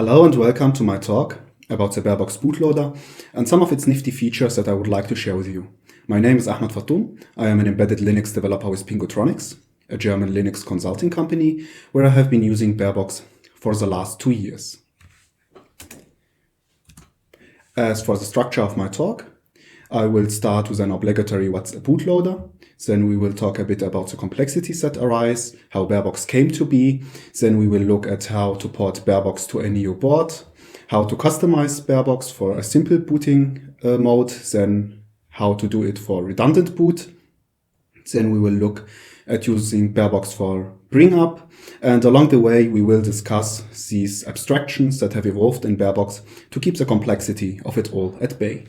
Hello and welcome to my talk about the barebox bootloader and some of its nifty features that I would like to share with you. My name is Ahmad. I am an embedded Linux developer with Pingotronics, a German Linux consulting company where I have been using barebox for the last 2 years. As for the structure of my talk, I will start with an obligatory what's a bootloader. Then we will talk a bit about the complexities that arise, how barebox came to be. Then we will look at how to port barebox to a new board, how to customize barebox for a simple booting mode, then how to do it for redundant boot. Then we will look at using barebox for bring up. And along the way, we will discuss these abstractions that have evolved in barebox to keep the complexity of it all at bay.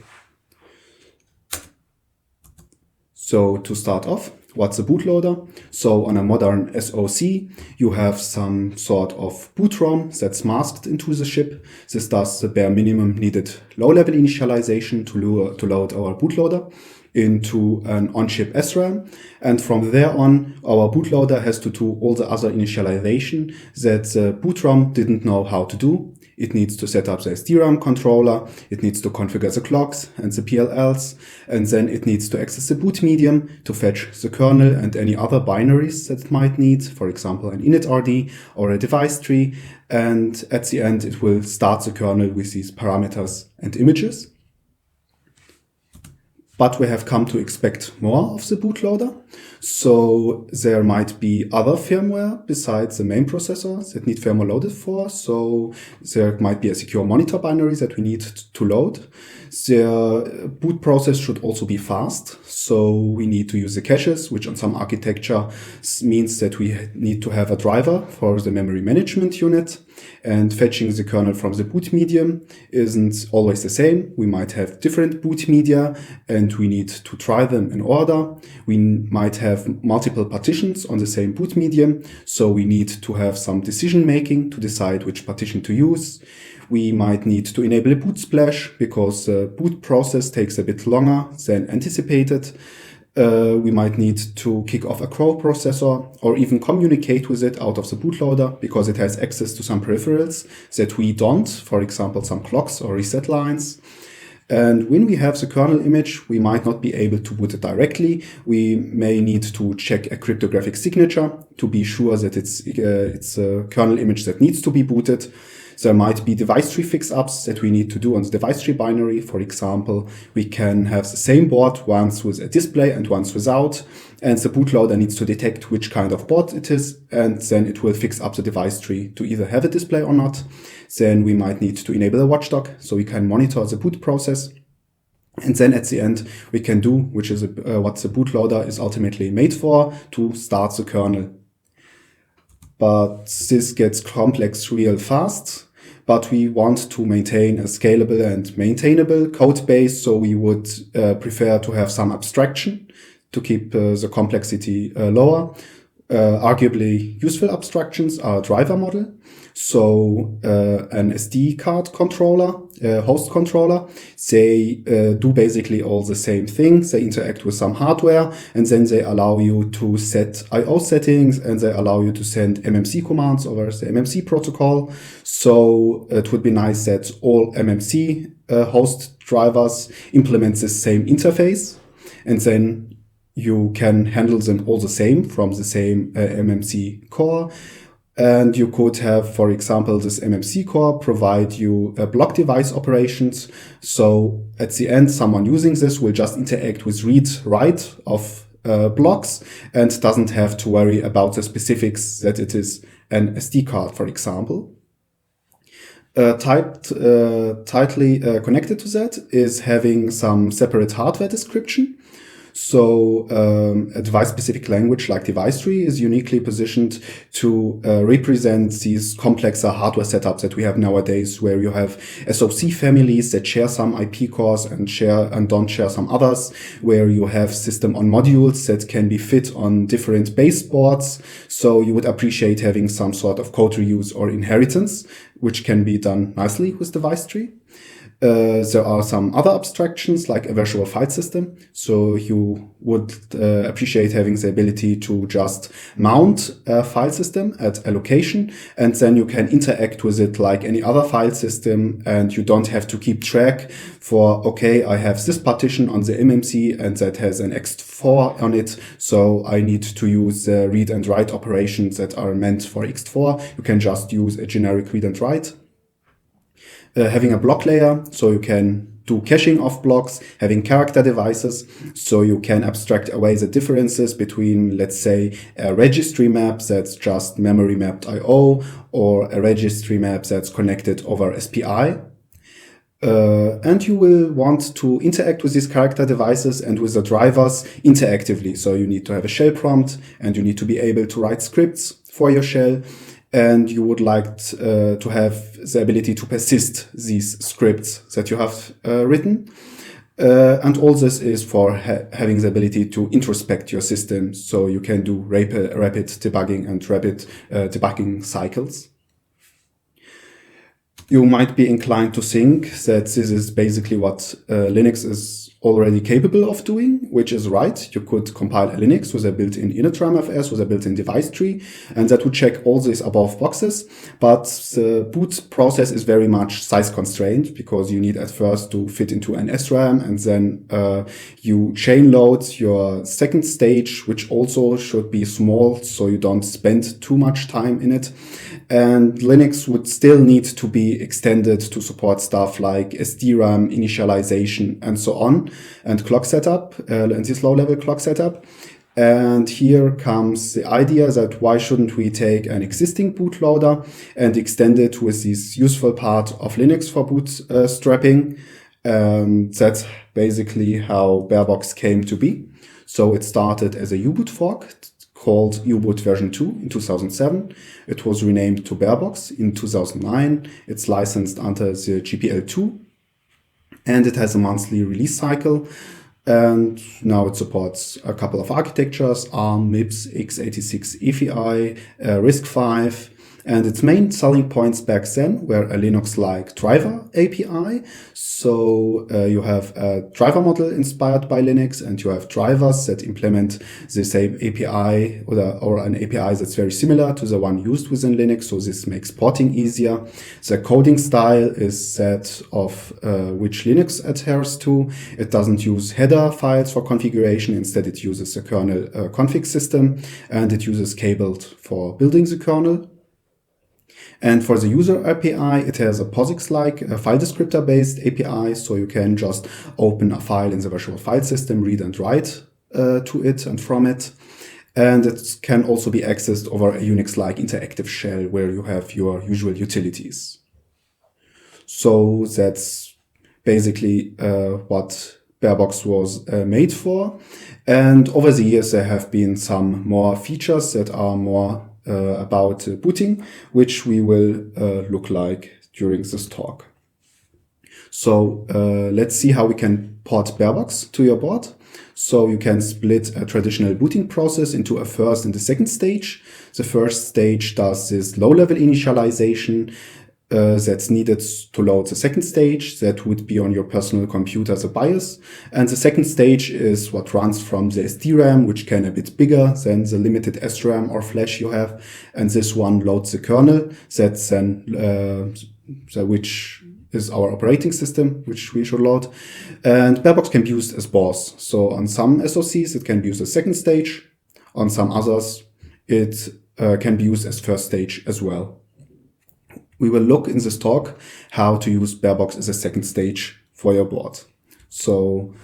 So to start off, what's a bootloader? So on a modern SoC, you have some sort of boot ROM that's masked into the chip. This does the bare minimum needed low-level initialization to load our bootloader into an on-chip SRAM. And from there on, our bootloader has to do all the other initialization that the boot ROM didn't know how to do. It needs to set up the SDRAM controller, it needs to configure the clocks and the PLLs, and then it needs to access the boot medium to fetch the kernel and any other binaries that it might need, for example, an initRD or a device tree. And at the end, it will start the kernel with these parameters and images. But we have come to expect more of the bootloader. So there might be other firmware besides the main processor that need firmware loaded for. So there might be a secure monitor binary that we need to load. The boot process should also be fast. So we need to use the caches, which on some architecture means that we need to have a driver for the memory management unit. And fetching the kernel from the boot medium isn't always the same. We might have different boot media and we need to try them in order. We might have multiple partitions on the same boot medium. So we need to have some decision making to decide which partition to use. We might need to enable a boot splash because the boot process takes a bit longer than anticipated. We might need to kick off a coprocessor or even communicate with it out of the bootloader because it has access to some peripherals that we don't, for example, some clocks or reset lines. And when we have the kernel image, we might not be able to boot it directly. We may need to check a cryptographic signature to be sure that it's a kernel image that needs to be booted. There might be device tree fix-ups that we need to do on the device tree binary. For example, we can have the same board once with a display and once without, and the bootloader needs to detect which kind of board it is, and then it will fix up the device tree to either have a display or not. Then we might need to enable a watchdog so we can monitor the boot process. And then at the end, we can do, which is what the bootloader is ultimately made for, to start the kernel. But this gets complex real fast. But we want to maintain a scalable and maintainable code base, so we would prefer to have some abstraction to keep the complexity lower. Arguably useful abstractions are a driver model. So an SD card controller, host controller, they do basically all the same things. They interact with some hardware and then they allow you to set I/O settings and they allow you to send MMC commands over the MMC protocol. So it would be nice that all MMC host drivers implement the same interface and then you can handle them all the same from the same MMC core. And you could have, for example, this MMC core provide you block device operations. So at the end, someone using this will just interact with read-write of blocks and doesn't have to worry about the specifics that it is an SD card, for example. Tightly connected to that is having some separate hardware description. So a device-specific language like device tree is uniquely positioned to represent these complexer hardware setups that we have nowadays, where you have SoC families that share some IP cores and don't share some others, where you have system on modules that can be fit on different base boards. So you would appreciate having some sort of code reuse or inheritance, which can be done nicely with device tree. There are some other abstractions like a virtual file system. So you would appreciate having the ability to just mount a file system at a location, and then you can interact with it like any other file system, and you don't have to keep track for, okay, I have this partition on the MMC and that has an ext4 on it, so I need to use the read and write operations that are meant for ext4. You can just use a generic read and write. Having a block layer, so you can do caching of blocks, having character devices, so you can abstract away the differences between, let's say, a registry map that's just memory mapped IO, or a registry map that's connected over SPI. And you will want to interact with these character devices and with the drivers interactively. So you need to have a shell prompt, and you need to be able to write scripts for your shell. And you would like to have the ability to persist these scripts that you have written. And all this is for having the ability to introspect your system, so you can do rapid debugging and rapid debugging cycles. You might be inclined to think that this is basically what Linux is already capable of doing, which is right. You could compile a Linux with a built-in initramfs, with a built-in device tree, and that would check all these above boxes. But the boot process is very much size constrained, because you need at first to fit into an SRAM, and then you chain load your second stage, which also should be small, so you don't spend too much time in it. And Linux would still need to be extended to support stuff like SDRAM, initialization, and so on, and clock setup, and this low-level clock setup. And here comes the idea that why shouldn't we take an existing bootloader and extend it with this useful part of Linux for bootstrapping. That's basically how Barebox came to be. So it started as a U-boot fork called U-boot version 2 in 2007. It was renamed to Barebox in 2009. It's licensed under the GPL2, and it has a monthly release cycle. And now it supports a couple of architectures: ARM, MIPS, x86, EFI, RISC-V. And its main selling points back then were a Linux-like driver API. So you have a driver model inspired by Linux, and you have drivers that implement the same API or an API that's very similar to the one used within Linux. So this makes porting easier. The coding style is that of which Linux adheres to. It doesn't use header files for configuration. Instead, it uses the kernel config system, and it uses cabled for building the kernel. And for the user API, it has a POSIX-like file descriptor-based API, so you can just open a file in the virtual file system, read and write to it and from it. And it can also be accessed over a Unix-like interactive shell where you have your usual utilities. So that's basically what Barebox was made for. And over the years, there have been some more features that are more about booting, which we will look like during this talk. So let's see how we can port Barebox to your board. So you can split a traditional booting process into a first and a second stage. The first stage does this low-level initialization that's needed to load the second stage. That would be on your personal computer as a BIOS. And the second stage is what runs from the SDRAM, which can a bit bigger than the limited SRAM or flash you have. And this one loads the kernel. That's then which is our operating system, which we should load. And Barebox can be used as BOS. So on some SoCs, it can be used as second stage. On some others, it can be used as first stage as well. We will look in this talk how to use Barebox as a second stage for your board. So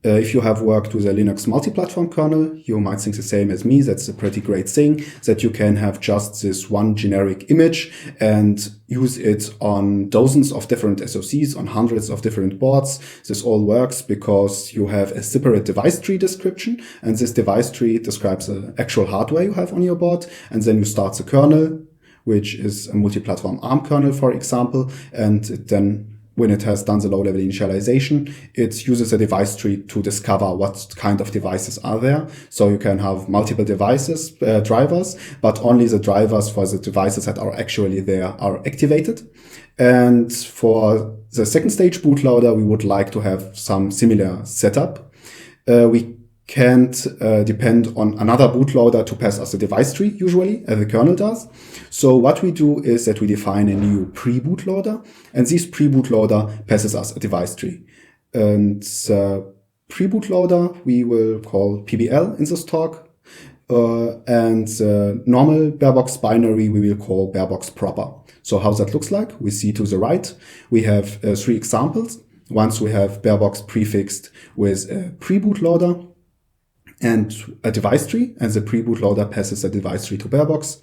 if you have worked with a Linux multi-platform kernel, you might think the same as me. That's a pretty great thing, that you can have just this one generic image and use it on dozens of different SoCs, on hundreds of different boards. This all works because you have a separate device tree description, and this device tree describes the actual hardware you have on your board. And then you start the kernel, which is a multi-platform ARM kernel, for example, and then when it has done the low-level initialization, it uses a device tree to discover what kind of devices are there. So you can have multiple devices, drivers, but only the drivers for the devices that are actually there are activated. And for the second stage bootloader, we would like to have some similar setup. We can't depend on another bootloader to pass us a device tree, usually, as the kernel does. So what we do is that we define a new pre-bootloader, and this pre-bootloader passes us a device tree. And pre-bootloader we will call PBL in this talk, and normal barebox binary we will call barebox proper. So how that looks like, we see to the right, we have 3 examples. Once we have barebox prefixed with a pre-bootloader and a device tree, and the pre-bootloader passes a device tree to barebox.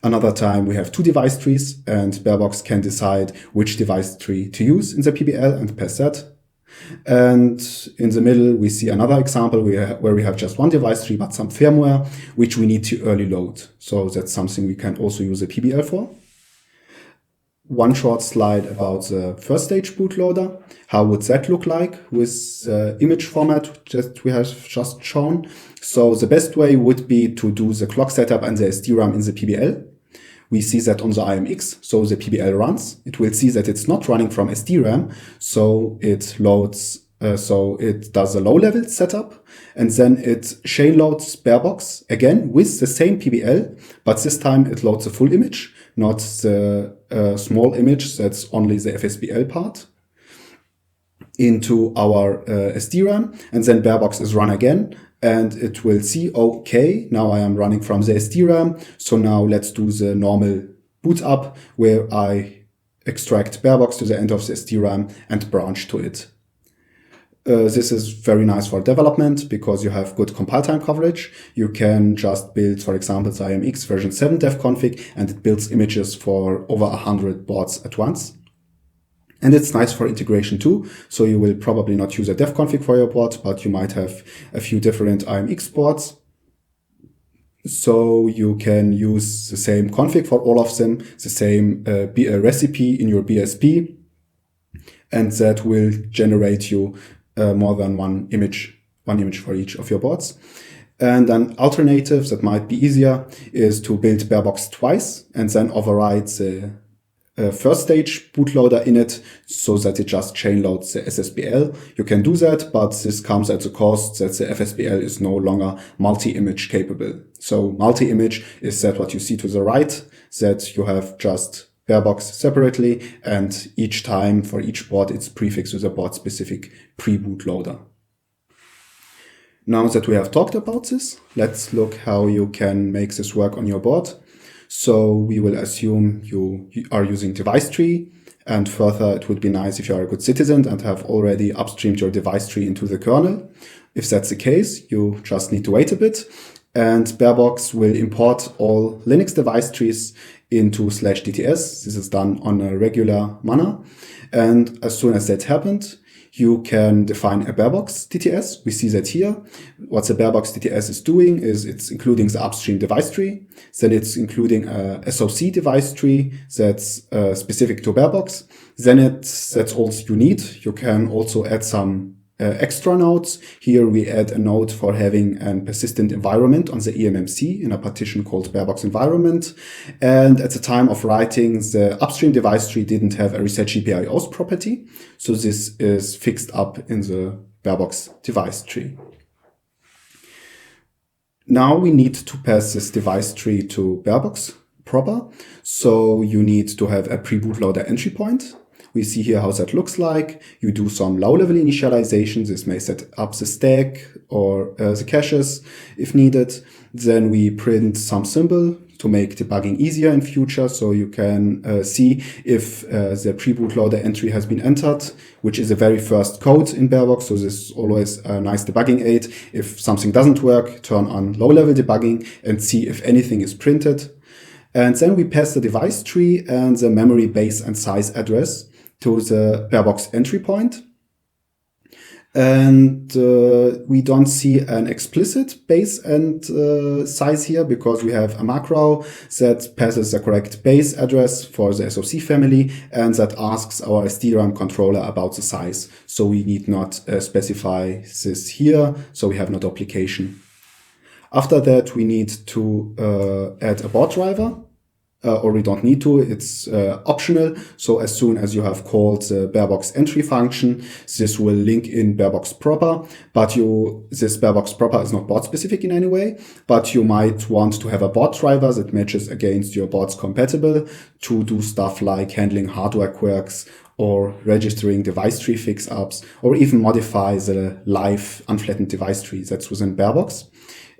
Another time we have 2 device trees, and barebox can decide which device tree to use in the PBL and pass that. And in the middle, we see another example where we have just 1 device tree, but some firmware, which we need to early load. So that's something we can also use a PBL for. One short slide about the first stage bootloader. How would that look like with the image format that we have just shown? So the best way would be to do the clock setup and the SDRAM in the PBL. We see that on the IMX, so the PBL runs. It will see that it's not running from SDRAM, so it loads, so it does a low-level setup, and then it chain loads barebox again with the same PBL, but this time it loads the full image, not the small image that's only the FSBL part, into our SDRAM, and then barebox is run again, and it will see, okay, now I am running from the SDRAM, so now let's do the normal boot up, where I extract barebox to the end of the SDRAM and branch to it. This is very nice for development because you have good compile time coverage. You can just build, for example, the IMX version 7 dev config, and it builds images for over 100 boards at once. And it's nice for integration too. So you will probably not use a dev config for your board, but you might have a few different IMX boards. So you can use the same config for all of them, the same recipe in your BSP, and that will generate you more than one image for each of your boards. And an alternative that might be easier is to build barebox twice and then override the first stage bootloader in it so that it just chain loads the SSBL. You can do that, but this comes at the cost that the FSBL is no longer multi-image capable. So multi-image is that what you see to the right, that you have just barebox separately, and each time for each board it's prefixed with a board specific pre-bootloader. Now that we have talked about this, let's look how you can make this work on your board. So we will assume you are using device tree, and further it would be nice if you are a good citizen and have already upstreamed your device tree into the kernel. If that's the case, you just need to wait a bit, and barebox will import all Linux device trees into /DTS. This is done on a regular manner. And as soon as that happened, you can define a barebox DTS. We see that here. What the barebox DTS is doing is it's including the upstream device tree. Then it's including a SOC device tree that's specific to barebox. Then that's all you need. You can also add some extra nodes. Here we add a node for having a persistent environment on the eMMC in a partition called barebox environment. And at the time of writing, the upstream device tree didn't have a reset GPIOs property. So this is fixed up in the barebox device tree. Now we need to pass this device tree to barebox proper. So you need to have a pre-bootloader entry point. We see here how that looks like. You do some low-level initialization. This may set up the stack or the caches if needed. Then we print some symbol to make debugging easier in future. So you can see if the pre-bootloader entry has been entered, which is the very first code in barebox. So this is always a nice debugging aid. If something doesn't work, turn on low-level debugging and see if anything is printed. And then we pass the device tree and the memory base and size address to the barebox entry point. And we don't see an explicit base and size here because we have a macro that passes the correct base address for the SOC family and that asks our SDRAM controller about the size. So we need not specify this here, so we have no duplication. After that, we need to add a board driver. or we don't need to. It's optional. So as soon as you have called the barebox entry function, this will link in barebox proper, but this barebox proper is not board specific in any way, but you might want to have a board driver that matches against your board's compatible to do stuff like handling hardware quirks or registering device tree fix-ups, or even modify the live unflattened device tree that's within barebox.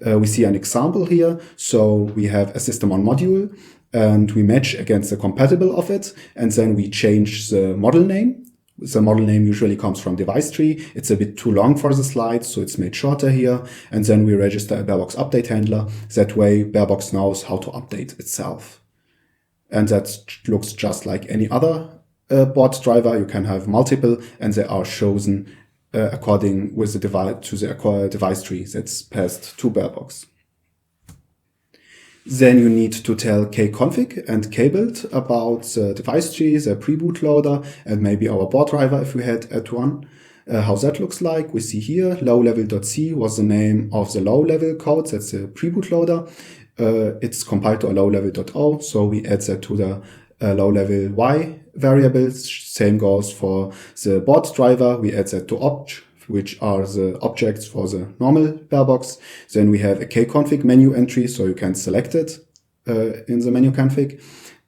We see an example here. So we have a system on module, and we match against the compatible of it, and then we change the model name. The model name usually comes from device tree. It's a bit too long for the slide, so it's made shorter here. And then we register a barebox update handler. That way barebox knows how to update itself. And that looks just like any other board driver. You can have multiple, and they are chosen according with the device tree that's passed to barebox. Then you need to tell kconfig and kbuild about the device tree, the pre-bootloader, and maybe our board driver if we had at one. How that looks like, we see here low-level.c was the name of the low-level code, that's the pre-bootloader. It's compiled to a low-level.o, so we add that to the low-level y variables. Same goes for the board driver, we add that to opt, which are the objects for the normal barebox. Then we have a kconfig menu entry, so you can select it in the menu config.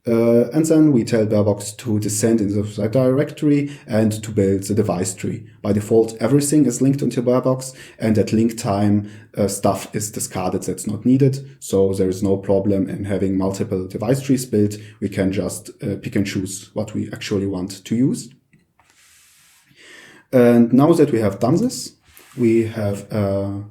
And then we tell barebox to descend into the directory and to build the device tree. By default, everything is linked into barebox, and at link time, stuff is discarded that's not needed. So there is no problem in having multiple device trees built. We can just pick and choose what we actually want to use. And now that we have done this, we have a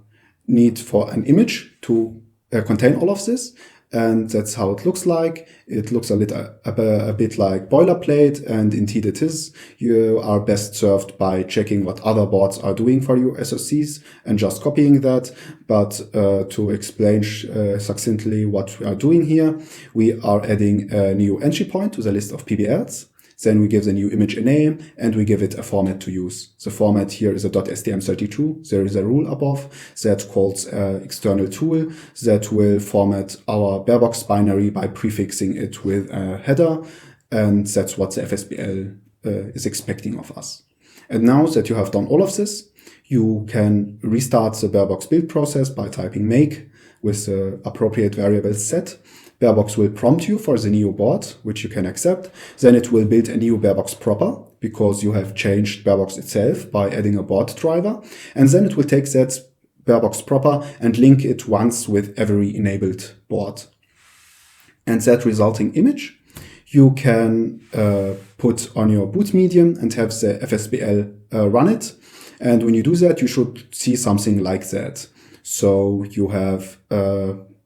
need for an image to contain all of this. And that's how it looks like. It looks a bit like boilerplate, and indeed it is. You are best served by checking what other boards are doing for your SoCs and just copying that. But to explain succinctly what we are doing here, we are adding a new entry point to the list of PBLs. Then we give the new image a name, and we give it a format to use. The format here is a .stm32. There is a rule above that calls external tool that will format our barebox binary by prefixing it with a header. And that's what the FSBL is expecting of us. And now that you have done all of this, you can restart the barebox build process by typing make with the appropriate variable set. Barebox will prompt you for the new board, which you can accept. Then it will build a new barebox proper, because you have changed barebox itself by adding a board driver. And then it will take that barebox proper and link it once with every enabled board. And that resulting image you can put on your boot medium and have the FSBL run it. And when you do that, you should see something like that. So you have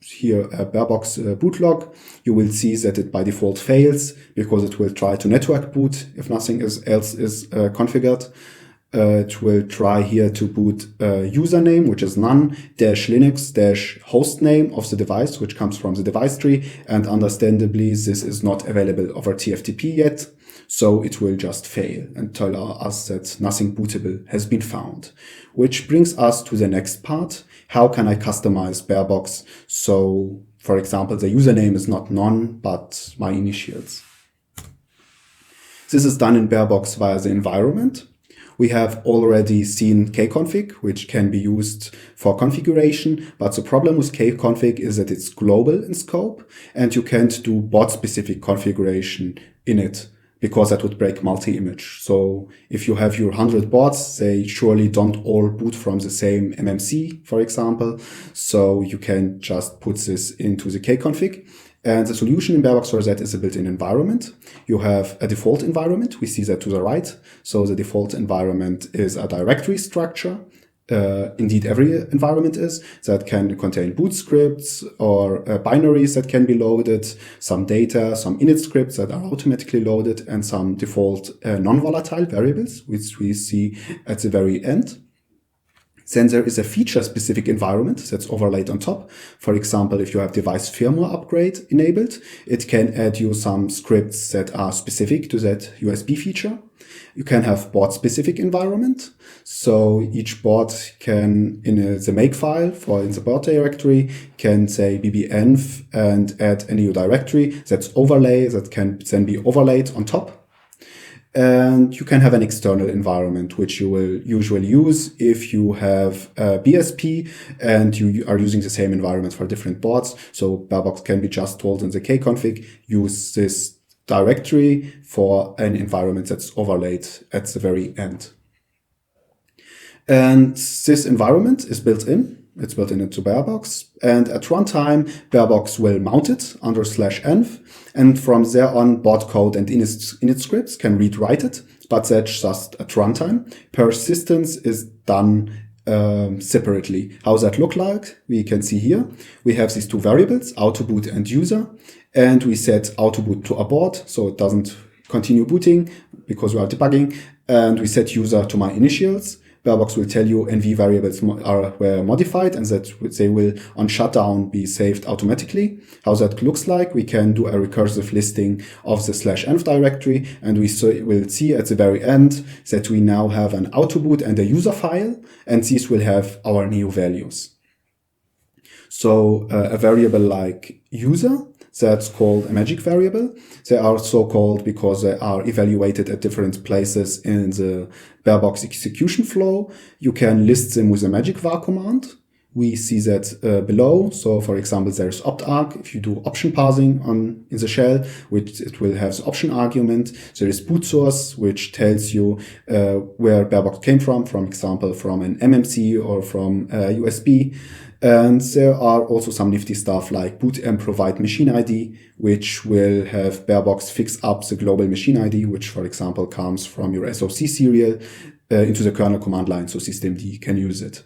here a barebox bootlog. You will see that it by default fails because it will try to network boot if nothing else is configured. It will try here to boot username, which is none, -linux -hostname of the device, which comes from the device tree. And understandably, this is not available over TFTP yet. So it will just fail and tell us that nothing bootable has been found. Which brings us to the next part. How can I customize barebox? So, for example, the username is not none, but my initials. This is done in barebox via the environment. We have already seen kconfig, which can be used for configuration, but the problem with kconfig is that it's global in scope, and you can't do board-specific configuration in it, because that would break multi-image. So if you have your 100 boards, they surely don't all boot from the same MMC, for example. So you can just put this into the kconfig. And the solution in barebox for that is a built-in environment. You have a default environment. We see that to the right. So the default environment is a directory structure. Indeed, every environment is. That can contain boot scripts or binaries that can be loaded, some data, some init scripts that are automatically loaded, and some default non-volatile variables, which we see at the very end. Then there is a feature-specific environment that's overlaid on top. For example, if you have device firmware upgrade enabled, it can add you some scripts that are specific to that USB feature. You can have board-specific environment. So each board can, in the make file in the board directory, can say bb-env and add a new directory that's overlay that can then be overlaid on top. And you can have an external environment, which you will usually use if you have a BSP and you are using the same environment for different boards. So barebox can be just told in the kconfig, use this directory for an environment that's overlaid at the very end. And this environment is built in. It's built into barebox. And at runtime, barebox will mount it under /env. And from there on, board code and init scripts can read-write it, but that's just at runtime. Persistence is done separately. How does that look like? We can see here. We have these two variables, autoboot and user, and we set autoboot to abort, so it doesn't continue booting because we are debugging, and we set user to my initials. Barebox will tell you NV variables were modified and that they will on shutdown be saved automatically. How that looks like, we can do a recursive listing of the /env directory, and we will see at the very end that we now have an autoboot and a user file, and these will have our new values. So a variable like user, that's called a magic variable. They are so called because they are evaluated at different places in the barebox execution flow. You can list them with a magic var command. We see that below. So for example, there's optarg. If you do option parsing in the shell, which it will have the option argument. There is boot source, which tells you where barebox came from example, from an MMC or from USB. And there are also some nifty stuff like bootm provide machine ID, which will have barebox fix up the global machine ID, which, for example, comes from your SOC serial into the kernel command line, so systemd can use it.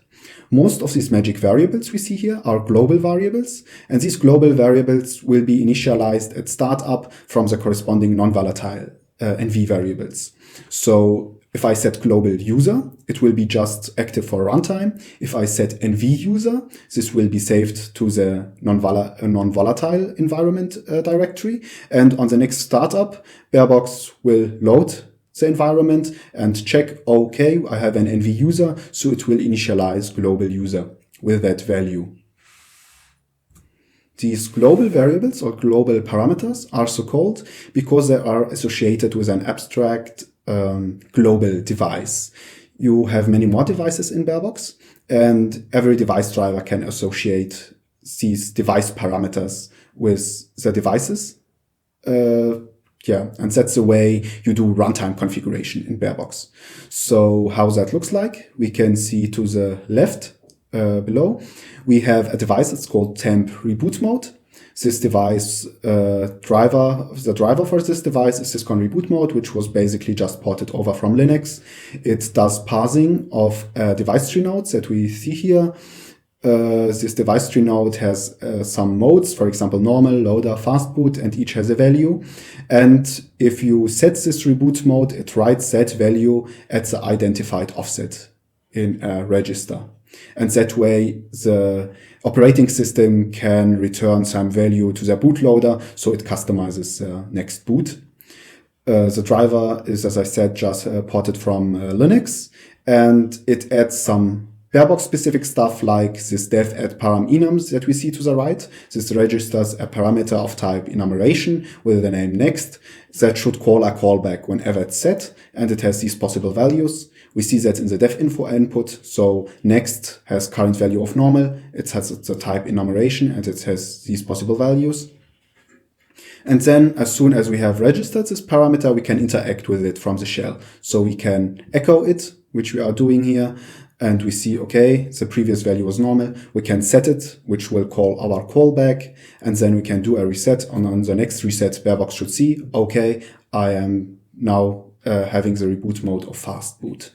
Most of these magic variables we see here are global variables, and these global variables will be initialized at startup from the corresponding non-volatile NV variables. So if I set global user, it will be just active for runtime. If I set NV user, this will be saved to the non-volatile environment directory. And on the next startup, barebox will load the environment and check, okay, I have an NV user, so it will initialize global user with that value. These global variables or global parameters are so called because they are associated with an abstract global device. You have many more devices in barebox, and every device driver can associate these device parameters with the devices. And that's the way you do runtime configuration in barebox. So how that looks like, we can see to the left below, we have a device that's called temp reboot mode. This device the driver for this device is syscon reboot mode, which was basically just ported over from Linux. It does parsing of device tree nodes that we see here. This device tree node has some modes, for example, normal, loader, fast boot, and each has a value. And if you set this reboot mode, it writes that value at the identified offset in a register. And that way, the operating system can return some value to the bootloader, so it customizes the next boot. The driver is, as I said, just ported from Linux, and it adds some barebox-specific stuff like this def add param enums that we see to the right. This registers a parameter of type enumeration with the name next that should call a callback whenever it's set, and it has these possible values. We see that in the def info input. So next has current value of normal. It has the type enumeration and it has these possible values. And then as soon as we have registered this parameter, we can interact with it from the shell. So we can echo it, which we are doing here. And we see, okay, the previous value was normal. We can set it, which will call our callback. And then we can do a reset. On the next reset, barebox should see, okay, I am now having the reboot mode of fast boot.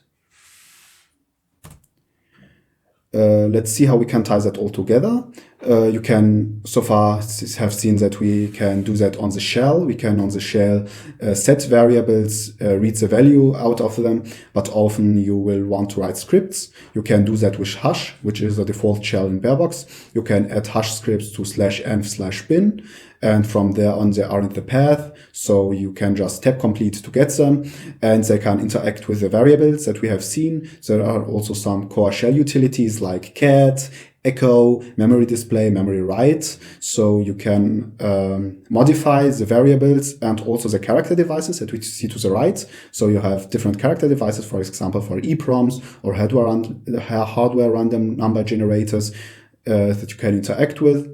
Let's see how we can tie that all together. You can so far have seen that we can do that on the shell. We can on the shell set variables, read the value out of them, but often you will want to write scripts. You can do that with hash, which is the default shell in barebox. You can add hash scripts to /env/bin, and from there on they are in the path, so you can just tap complete to get them, and they can interact with the variables that we have seen. There are also some core shell utilities like cat, echo, memory display, memory write, so you can modify the variables and also the character devices that we see to the right. So you have different character devices, for example, for EPROMs or hardware random number generators that you can interact with.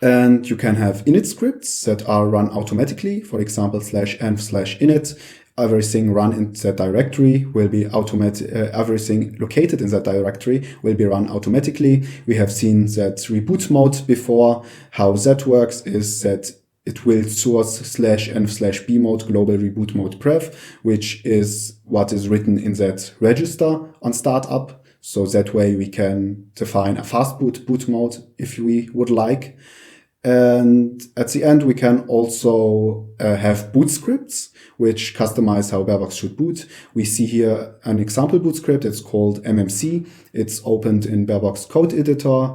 And you can have init scripts that are run automatically, for example, /env/init. Everything run in that directory will be everything located in that directory will be run automatically. We have seen that reboot mode before. How that works is that it will source /env/b mode global reboot mode pref, which is what is written in that register on startup. So that way we can define a fast boot mode if we would like. And at the end, we can also have boot scripts, which customize how barebox should boot. We see here an example boot script. It's called MMC. It's opened in barebox code editor.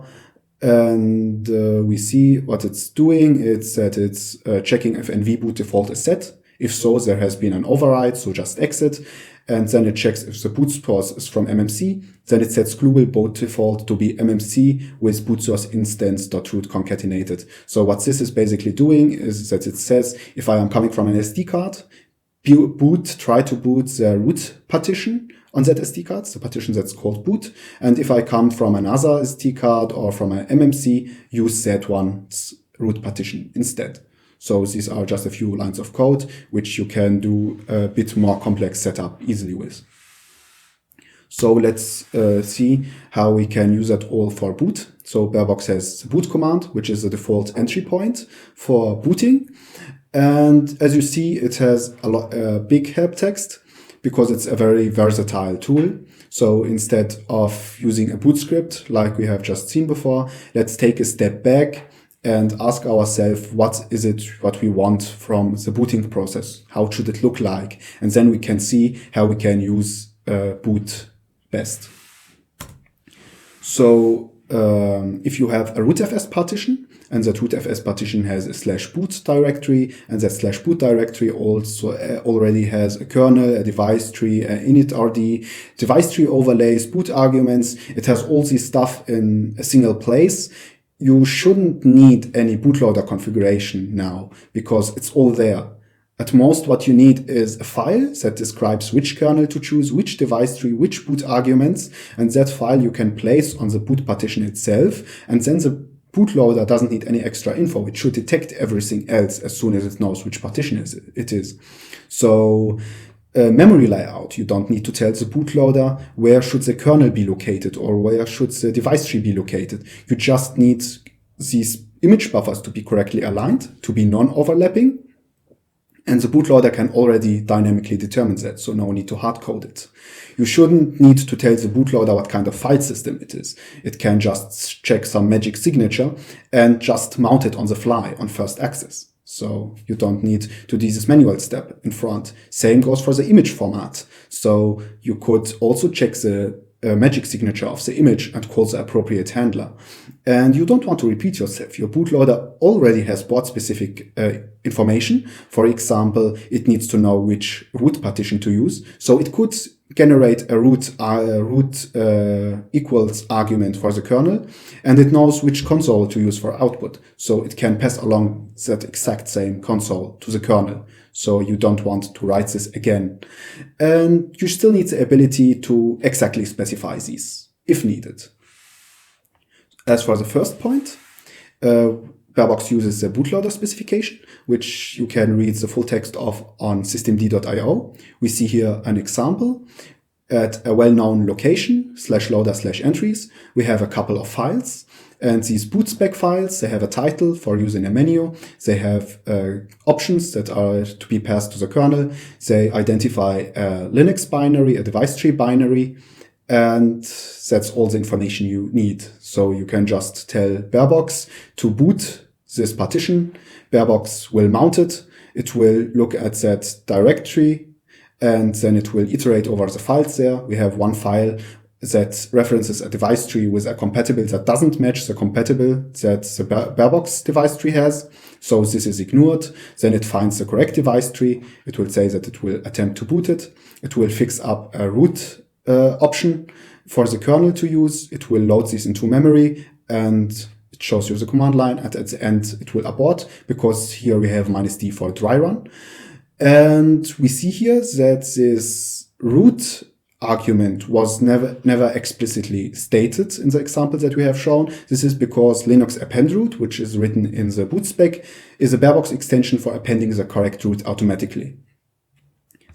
And we see what it's doing. It's that it's checking if nvboot default is set. If so, there has been an override, so just exit. And then it checks if the boot source is from MMC. Then it sets global boot default to be MMC with boot source instance.root concatenated. So what this is basically doing is that it says, if I am coming from an SD card, try to boot the root partition on that SD card, the partition that's called boot. And if I come from another SD card or from an MMC, use that one's root partition instead. So these are just a few lines of code, which you can do a bit more complex setup easily with. So let's see how we can use that all for boot. So barebox has the boot command, which is the default entry point for booting. And as you see, it has a big help text because it's a very versatile tool. So instead of using a boot script like we have just seen before, let's take a step back and ask ourselves, what is it what we want from the booting process? How should it look like? And then we can see how we can use boot best. So if you have a rootfs partition, and that rootfs partition has a /boot directory, and that /boot directory also already has a kernel, a device tree, an init.rd, device tree overlays, boot arguments. It has all this stuff in a single place. You shouldn't need any bootloader configuration now because it's all there. At most, what you need is a file that describes which kernel to choose, which device tree, which boot arguments, and that file you can place on the boot partition itself. And then the bootloader doesn't need any extra info. It should detect everything else as soon as it knows which partition it is. So memory layout, you don't need to tell the bootloader where should the kernel be located or where should the device tree be located. You just need these image buffers to be correctly aligned, to be non-overlapping, and the bootloader can already dynamically determine that, so no need to hard code it. You shouldn't need to tell the bootloader what kind of file system it is. It can just check some magic signature and just mount it on the fly on first access. So you don't need to do this manual step in front. Same goes for the image format. So you could also check the magic signature of the image and call the appropriate handler. And you don't want to repeat yourself. Your bootloader already has board-specific information. For example, it needs to know which root partition to use. So it could generate a root equals argument for the kernel, and it knows which console to use for output. So it can pass along that exact same console to the kernel. So you don't want to write this again. And you still need the ability to exactly specify these if needed. As for the first point, barebox uses the bootloader specification, which you can read the full text of on systemd.io. We see here an example. At a well-known location, /loader/entries, we have a couple of files. And these boot spec files, they have a title for using a menu. They have options that are to be passed to the kernel. They identify a Linux binary, a device tree binary, and that's all the information you need. So you can just tell barebox to boot this partition. Barebox will mount it. It will look at that directory, and then it will iterate over the files there. We have one file that references a device tree with a compatible that doesn't match the compatible that the barebox device tree has. So this is ignored. Then it finds the correct device tree. It will say that it will attempt to boot it. It will fix up a root option for the kernel to use. It will load this into memory, and it shows you the command line. And at the end, it will abort, because here we have -d for dry run. And we see here that this root argument was never explicitly stated in the example that we have shown. This is because Linux append root, which is written in the boot spec, is a barebox extension for appending the correct root automatically.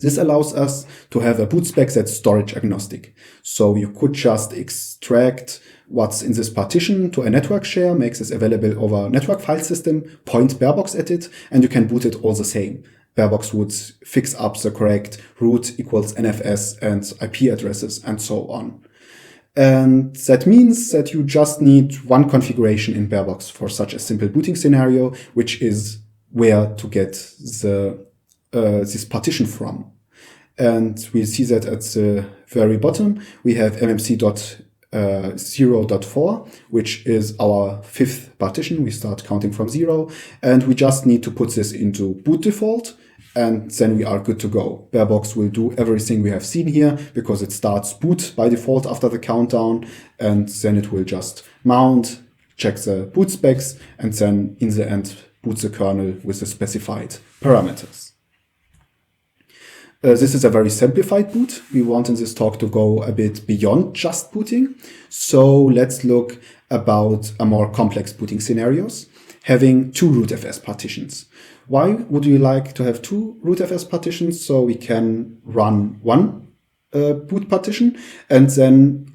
This allows us to have a boot spec that's storage agnostic. So you could just extract what's in this partition to a network share, makes this available over a network file system, point barebox at it, and you can boot it all the same. Barebox would fix up the correct root equals NFS and IP addresses and so on. And that means that you just need one configuration in barebox for such a simple booting scenario, which is where to get this partition from. And we see that at the very bottom, we have mmc.0.4, which is our 5th partition. We start counting from 0, and we just need to put this into boot default, and then we are good to go. Barebox will do everything we have seen here, because it starts boot by default after the countdown, and then it will just mount, check the boot specs, and then in the end boot the kernel with the specified parameters. This is a very simplified boot. We want in this talk to go a bit beyond just booting. So let's look about a more complex booting scenarios, having 2 rootfs partitions. Why would we like to have 2 rootfs partitions? So we can run one boot partition and then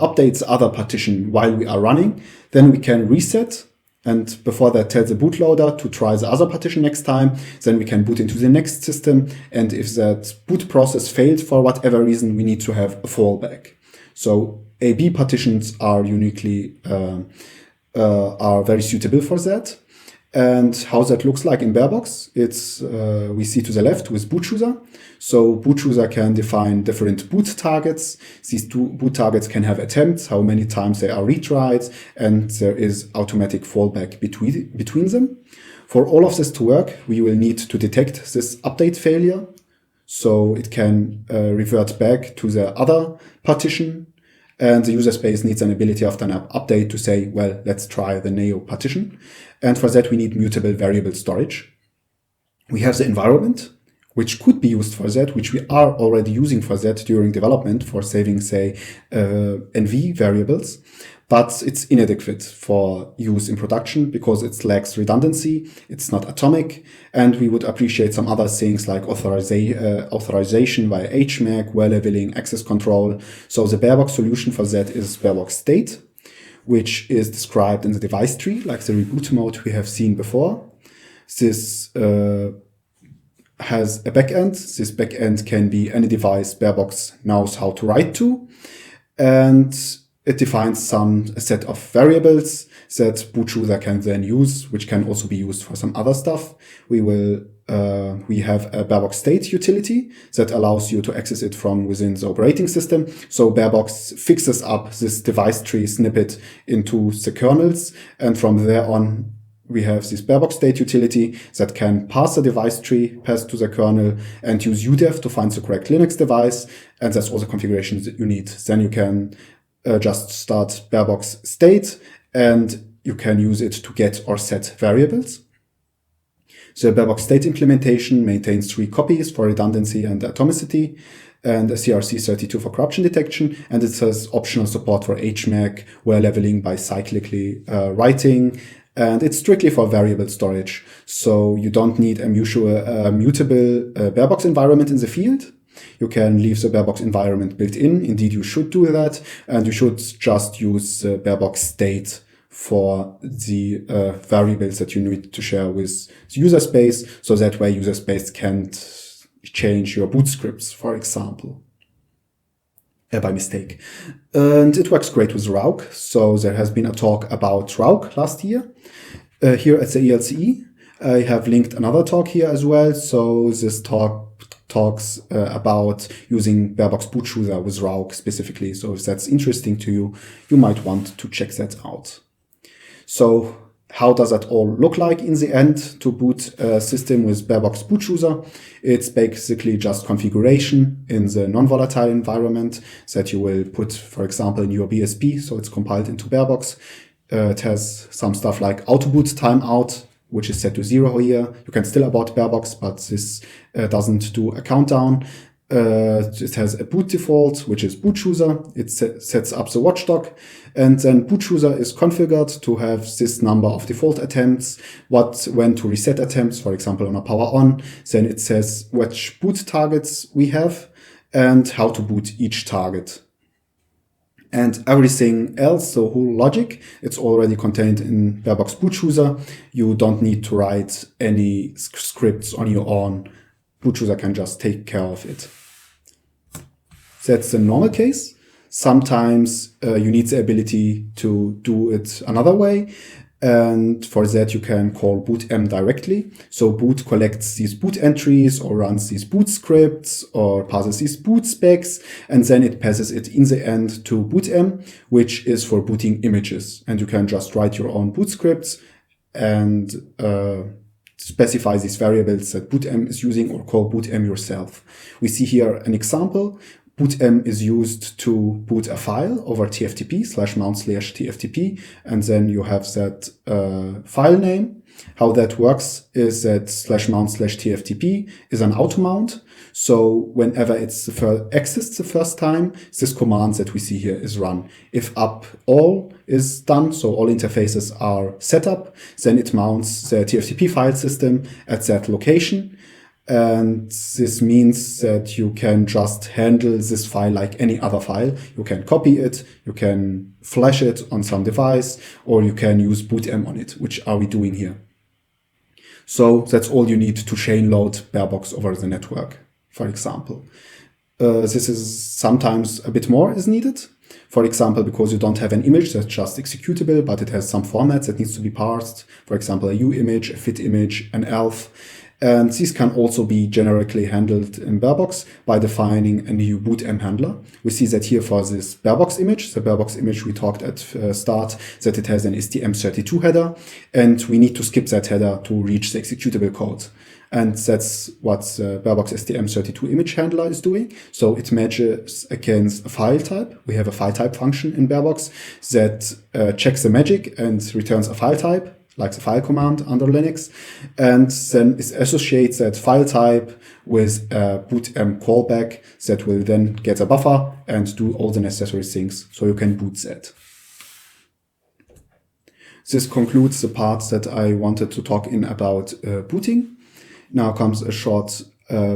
update the other partition while we are running. Then we can reset, and before that tell the bootloader to try the other partition next time. Then we can boot into the next system. And if that boot process failed for whatever reason, we need to have a fallback. So AB partitions are uniquely, are very suitable for that. And how that looks like in barebox, it's we see to the left with Bootchooser. So Bootchooser can define different boot targets. These 2 boot targets can have attempts, how many times they are retried, and there is automatic fallback between them. For all of this to work, we will need to detect this update failure. So it can revert back to the other partition. And the user space needs an ability after an update to say, well, let's try the neo partition. And for that, we need mutable variable storage. We have the environment, which could be used for that, which we are already using for that during development for saving, say, NV variables. But it's inadequate for use in production because it lacks redundancy, it's not atomic, and we would appreciate some other things like authorization via HMAC, well-leveling, access control. So the barebox solution for that is barebox-state, which is described in the device tree, like the reboot mode we have seen before. This has a backend. This backend can be any device barebox knows how to write to, and it defines a set of variables that Bootchooser can then use, which can also be used for some other stuff. We have a barebox-state utility that allows you to access it from within the operating system. So barebox fixes up this device tree snippet into the kernels, and from there on, we have this barebox-state utility that can pass the device tree, pass to the kernel, and use udev to find the correct Linux device. And that's all the configurations that you need. Then you can just start barebox-state, and you can use it to get or set variables. The barebox-state implementation maintains 3 copies for redundancy and atomicity, and a CRC32 for corruption detection, and it has optional support for HMAC, where leveling by cyclically writing, and it's strictly for variable storage. So you don't need a mutable barebox environment in the field. You can leave the barebox environment built in. Indeed, you should do that, and you should just use the barebox-state for the variables that you need to share with the user space, so that way user space can't change your boot scripts, for example, by mistake. And it works great with Rauk. So there has been a talk about Rauk last year here at the ELC-E. I have linked another talk here as well. So this talk talks about using barebox bootchooser with Rauk specifically. So if that's interesting to you, you might want to check that out. So how does that all look like in the end to boot a system with barebox bootchooser? It's basically just configuration in the non-volatile environment that you will put, for example, in your BSP. So it's compiled into barebox. It has some stuff like autoboot timeout, which is set to 0 here. You can still abort barebox, but this doesn't do a countdown. It has a boot default, which is bootchooser. It sets up the watchdog, and then bootchooser is configured to have this number of default attempts, when to reset attempts, for example, on a power on. Then it says which boot targets we have and how to boot each target. And everything else, so whole logic, it's already contained in barebox bootchooser. You don't need to write any scripts on your own. Bootchooser can just take care of it. That's the normal case. Sometimes you need the ability to do it another way. And for that, you can call bootm directly. So boot collects these boot entries or runs these boot scripts or passes these boot specs. And then it passes it in the end to bootm, which is for booting images. And you can just write your own boot scripts and specify these variables that bootm is using or call bootm yourself. We see here an example. Bootm is used to boot a file over tftp/mount/tftp, and then you have that file name. How that works is that /mount/tftp is an auto mount. So whenever it's exists the first time, this command that we see here is run. If up all is done, so all interfaces are set up, then it mounts the tftp file system at that location. And this means that you can just handle this file like any other file. You can copy it, you can flash it on some device, or you can use bootm on it, which are we doing here. So that's all you need to chain load barebox over the network, for example. This is sometimes a bit more is needed. For example, because you don't have an image that's just executable, but it has some formats that needs to be parsed. For example, a U image, a fit image, an ELF. And these can also be generically handled in barebox by defining a new bootm handler. We see that here for this barebox image, the barebox image we talked at start, that it has an STM32 header, and we need to skip that header to reach the executable code. And that's what the barebox STM32 image handler is doing. So it matches against a file type. We have a file type function in barebox that checks the magic and returns a file type, like the file command under Linux, and then it associates that file type with a bootm callback that will then get a buffer and do all the necessary things so you can boot that. This concludes the part that I wanted to talk in about booting. Now comes a short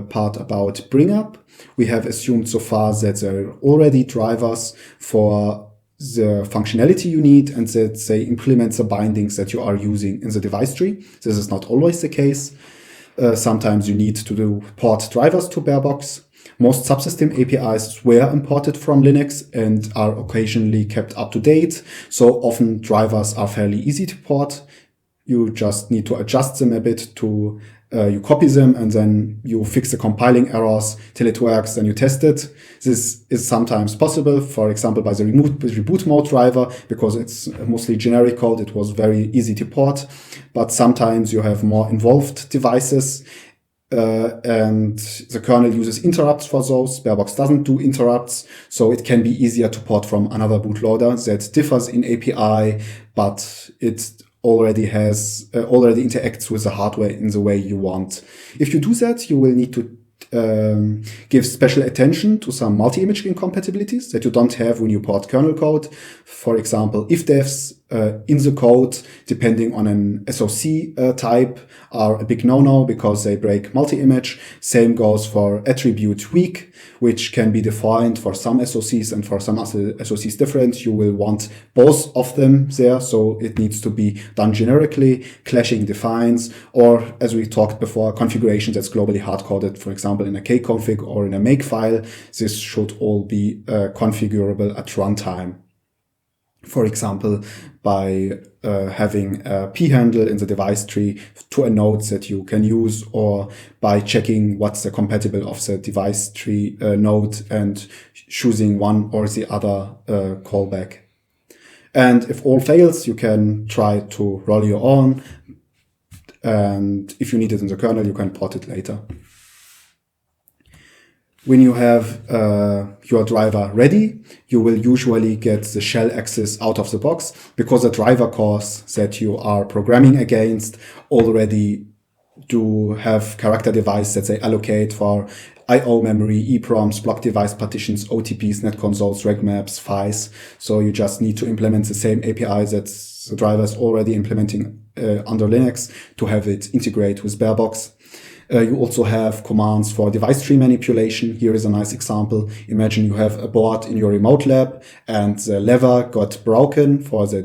part about bring up. We have assumed so far that there are already drivers for the functionality you need and that they implement the bindings that you are using in the device tree. This is not always the case. Sometimes you need to port drivers to barebox. Most subsystem APIs were imported from Linux and are occasionally kept up to date. So often drivers are fairly easy to port. You just need to adjust them a bit to you copy them and then you fix the compiling errors till it works, then you test it. This is sometimes possible, for example, by the reboot mode driver, because it's mostly generic code. It was very easy to port, but sometimes you have more involved devices and the kernel uses interrupts for those. Barebox doesn't do interrupts, so it can be easier to port from another bootloader that differs in API, but it already interacts with the hardware in the way you want. If you do that, you will need to give special attention to some multi-image incompatibilities that you don't have when you port kernel code. For example, if-defs in the code, depending on an SOC type, are a big no-no because they break multi-image. Same goes for attribute weak, which can be defined for some SOCs and for some other SOCs different. You will want both of them there, so it needs to be done generically. Clashing defines, or as we talked before, configuration that's globally hard-coded, for example, in a kconfig or in a make file. This should all be configurable at runtime. For example, by having a p handle in the device tree to a node that you can use, or by checking what's the compatible of the device tree node and choosing one or the other callback. And if all fails, you can try to roll your own. And if you need it in the kernel, you can port it later. When you have your driver ready, you will usually get the shell access out of the box, because the driver cores that you are programming against already do have character device that they allocate for I/O memory, EEPROMs, block device partitions, OTPs, net consoles, reg maps, FIs. So you just need to implement the same API that the driver is already implementing under Linux to have it integrate with barebox. You also have commands for device tree manipulation. Here is a nice example. Imagine you have a board in your remote lab and the lever got broken for the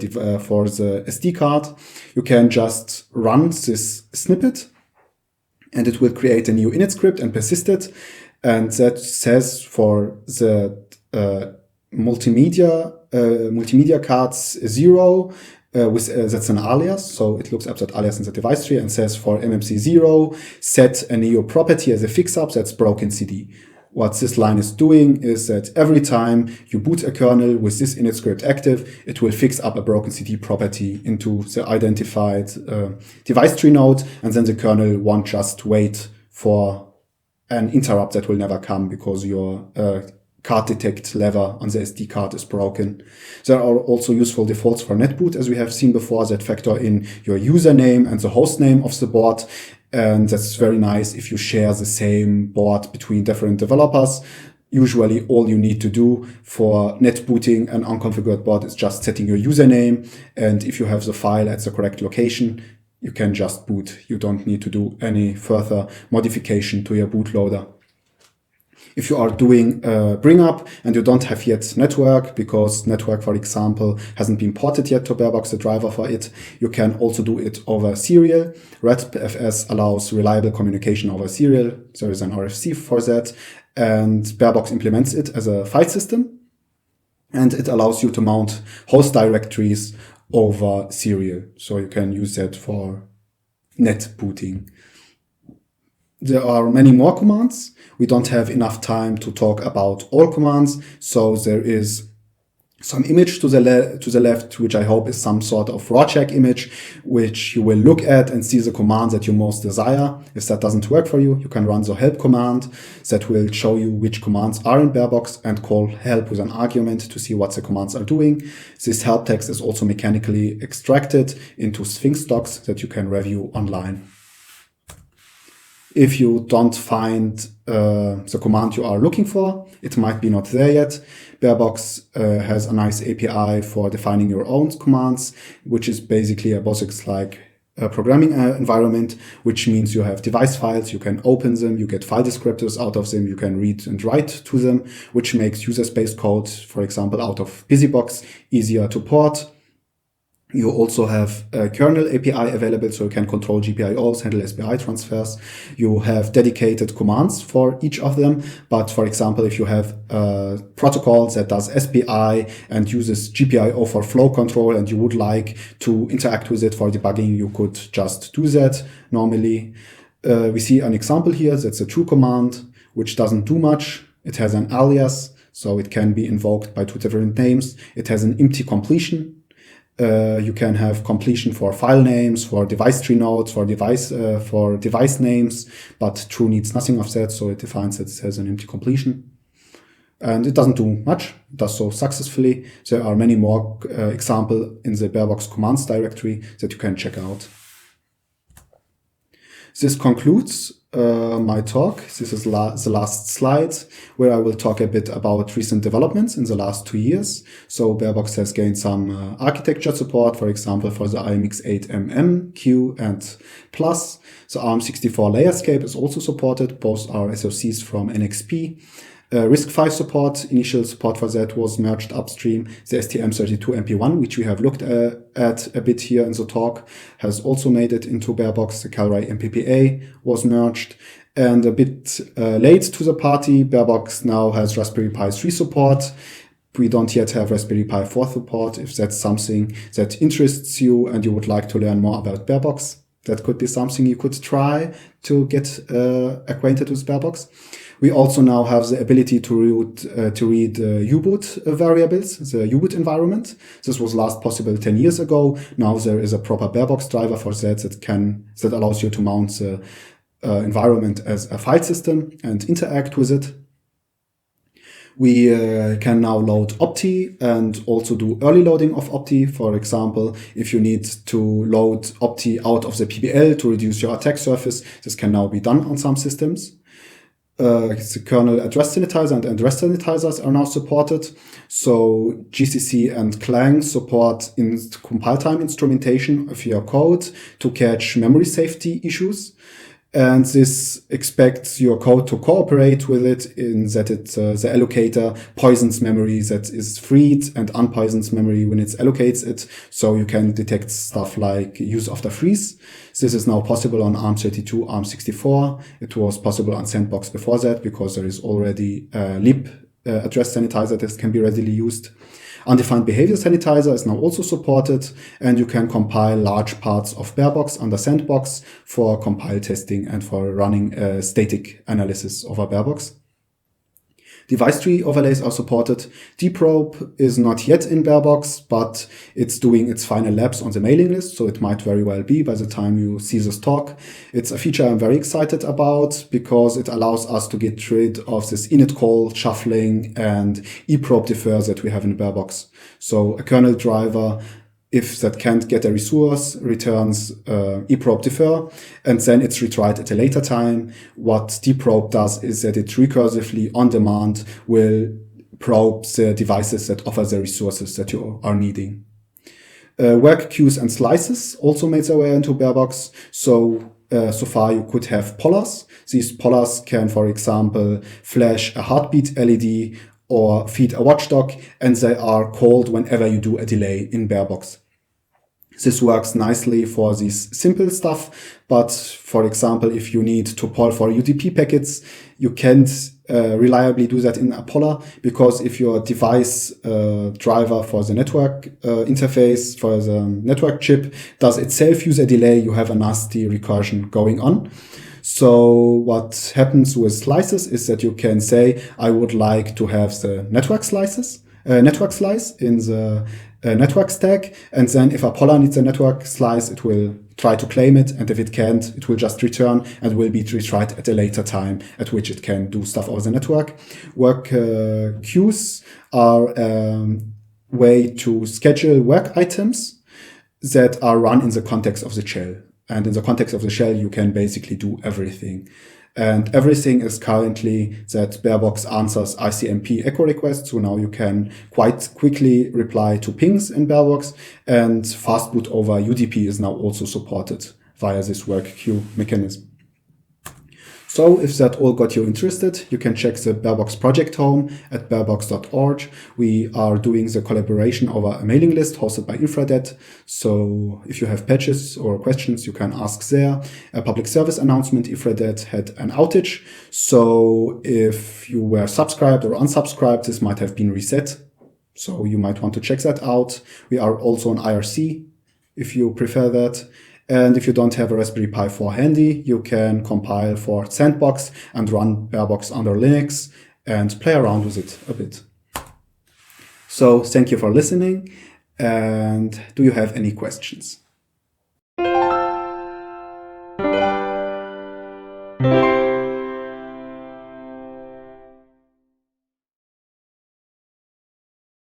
SD card. You can just run this snippet and it will create a new init script and persist it. And that says for the multimedia cards 0, that's an alias, so it looks up that alias in the device tree and says for MMC0, set a neo property as a fix-up that's broken CD. What this line is doing is that every time you boot a kernel with this init script active, it will fix up a broken CD property into the identified device tree node, and then the kernel won't just wait for an interrupt that will never come because your card detect lever on the SD card is broken. There are also useful defaults for netboot, as we have seen before, that factor in your username and the host name of the board. And that's very nice if you share the same board between different developers. Usually all you need to do for netbooting an unconfigured board is just setting your username. And if you have the file at the correct location, you can just boot. You don't need to do any further modification to your bootloader. If you are doing a bring up and you don't have yet network, because network, for example, hasn't been ported yet to barebox, the driver for it, you can also do it over serial. RedFS allows reliable communication over serial. There is an RFC for that. And barebox implements it as a file system. And it allows you to mount host directories over serial. So you can use that for net booting. There are many more commands. We don't have enough time to talk about all commands. So there is some image to the left, which I hope is some sort of raw check image, which you will look at and see the command that you most desire. If that doesn't work for you, you can run the help command that will show you which commands are in barebox and call help with an argument to see what the commands are doing. This help text is also mechanically extracted into Sphinx docs that you can review online. If you don't find the command you are looking for, it might be not there yet. Barebox has a nice API for defining your own commands, which is basically a POSIX-like programming environment, which means you have device files, you can open them, you get file descriptors out of them, you can read and write to them, which makes user space code, for example, out of BusyBox easier to port. You also have a kernel API available, so you can control GPIOs, handle SPI transfers. You have dedicated commands for each of them. But for example, if you have a protocol that does SPI and uses GPIO for flow control and you would like to interact with it for debugging, you could just do that normally. We see an example here. That's a true command, which doesn't do much. It has an alias, so it can be invoked by two different names. It has an empty completion. You can have completion for file names, for device tree nodes, for device names, but true needs nothing of that, so it defines that it has an empty completion. And it doesn't do much, it does so successfully. There are many more examples in the barebox commands directory that you can check out. This concludes my talk. This is the last slide, where I will talk a bit about recent developments in the last 2 years. So barebox has gained some architecture support, for example, for the IMX8MM, Q, and Plus. The ARM64 Layerscape is also supported. Both are SoCs from NXP. RISC-V support, initial support for that was merged upstream. The STM32MP1, which we have looked at a bit here in the talk, has also made it into barebox. The Calray MPPA was merged. And a bit late to the party, barebox now has Raspberry Pi 3 support. We don't yet have Raspberry Pi 4 support. If that's something that interests you and you would like to learn more about barebox, that could be something you could try to get acquainted with barebox. We also now have the ability to read U-boot variables, the U-boot environment. This was last possible 10 years ago. Now there is a proper barebox driver for that allows you to mount the environment as a file system and interact with it. We can now load Opti and also do early loading of Opti. For example, if you need to load Opti out of the PBL to reduce your attack surface, this can now be done on some systems. The kernel address sanitizer and address sanitizers are now supported. So GCC and Clang support in compile time instrumentation of your code to catch memory safety issues. And this expects your code to cooperate with it in that the allocator poisons memory that is freed and unpoisons memory when it allocates it. So you can detect stuff like use after freeze. This is now possible on ARM32, ARM64. It was possible on Sandbox before that because there is already a lib address sanitizer that can be readily used. Undefined behavior sanitizer is now also supported, and you can compile large parts of barebox under Sandbox for compile testing and for running a static analysis of a barebox. Device tree overlays are supported. Dprobe is not yet in barebox, but it's doing its final laps on the mailing list, so it might very well be by the time you see this talk. It's a feature I'm very excited about because it allows us to get rid of this init call, shuffling, and eprobe defer that we have in barebox. So a kernel driver, if that can't get a resource, returns eprobe defer, and then it's retried at a later time. What dprobe does is that it recursively, on demand, will probe the devices that offer the resources that you are needing. Work queues and slices also made their way into barebox. So far you could have pollers. These pollers can, for example, flash a heartbeat LED or feed a watchdog, and they are called whenever you do a delay in barebox. This works nicely for this simple stuff, but for example, if you need to poll for UDP packets, you can't reliably do that in a poller, because if your device driver for the network interface, for the network chip, does itself use a delay, you have a nasty recursion going on. So what happens with slices is that you can say, I would like to have the network slice in the network stack. And then if a poller needs a network slice, it will try to claim it. And if it can't, it will just return and will be retried at a later time at which it can do stuff over the network. Work queues are a way to schedule work items that are run in the context of the shell. And in the context of the shell, you can basically do everything. And everything is currently that barebox answers ICMP echo requests. So now you can quite quickly reply to pings in barebox. And fast boot over UDP is now also supported via this work queue mechanism. So if that all got you interested, you can check the barebox project home at barebox.org. We are doing the collaboration over a mailing list hosted by Infrared. So if you have patches or questions, you can ask there. A public service announcement, Infrared had an outage. So if you were subscribed or unsubscribed, this might have been reset. So you might want to check that out. We are also on IRC if you prefer that. And if you don't have a Raspberry Pi 4 handy, you can compile for Sandbox and run barebox under Linux and play around with it a bit. So thank you for listening. And do you have any questions?